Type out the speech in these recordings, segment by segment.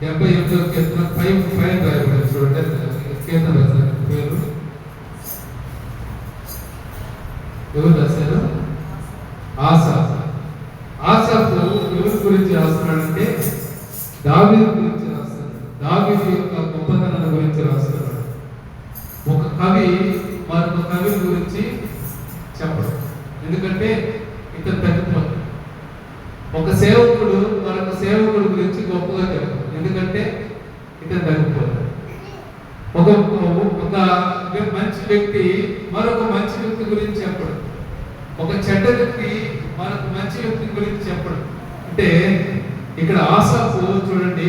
78వ కీర్తన పైన రాయబడింది చూడండి. కీర్తన రాశారు పేరు ఎవరు రాశారు? ఆసాఫ్. ఆసాఫ్ ఎవరి గురించి రాస్తున్నాడంటే దావీదు గురించి రాస్తాడు. దావీదు యొక్క గొప్పతనాల గురించి రాస్తున్నాడు. ఒక కవి మరొక కవి గురించి చెప్పడు, ఎందుకంటే ఇతను తగ్గిపోతాడు. ఒక సేవకుడు మరొక సేవకుడు గురించి గొప్పగా చెప్పడు, ఎందుకంటే ఇతను తగ్గిపోతాడు. ఒక మంచి వ్యక్తి మరొక మంచి వ్యక్తి గురించి చెప్పడు, ఒక చెడ్డ వ్యక్తి మరొక మంచి వ్యక్తి గురించి చెప్పడు. అంటే ఇక్కడ ఆసాఫు చూడండి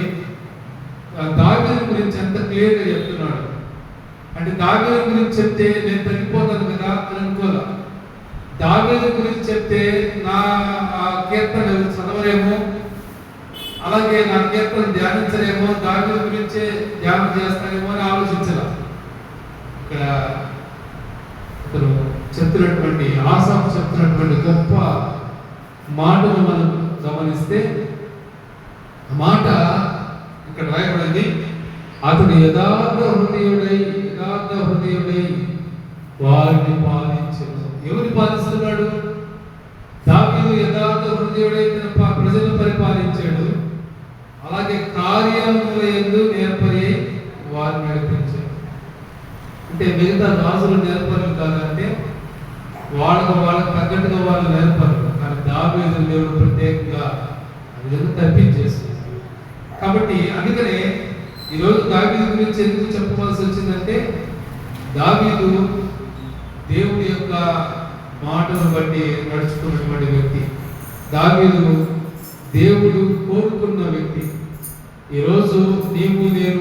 దావీదు గురించి ఎంత క్లియర్గా చెప్తున్నాడు. అంటే దావీదు గురించి చెప్తే నేను తగ్గిపోతాను కదా అని అనుకోలే. దావీదు గురించి చెప్తే నా కీర్తన చదవలేమో, అలాగే నా కీర్తన ధ్యానించలేమో, దావీదు గురించే ధ్యానం చేస్తానేమో అని ఆలోచించాల. ఇక్కడ ఇతను చెప్తున్నటువంటి ఆసాఫ్ చెప్తున్నటువంటి గొప్ప మాటను మనం గమనిస్తే ఆ మాట ఇక్కడ రాయబడింది. అతడు యథార్థ హృదయుడై వారిని పాలించను. ఎవరిని పాలిస్తున్నాడు? దావీదు యథార్థ హృదయుడై తన ప్రజలను పరిపాలించాడు. అలాగే కార్యములందు నేర్పరి వారిని నడిపించాడు. అంటే మిగతా రాజులు నేర్పరులు కాదంటే వాళ్ళకు తగ్గట్టుగా వాళ్ళు నేర్పరు, కానీ దావీదు దేవుడు ప్రత్యేకంగా అది తప్పించేస్తుంది. కాబట్టి అందుకనే ఈరోజు దావీదు గురించి ఎందుకు చెప్పవలసి వచ్చిందంటే దావీదు దేవుడి యొక్క మాటను బట్టి నడుచుకున్నటువంటి వ్యక్తి. దావీదు దేవుడు కోరుకున్న వ్యక్తి. ఈరోజు నీవు నేను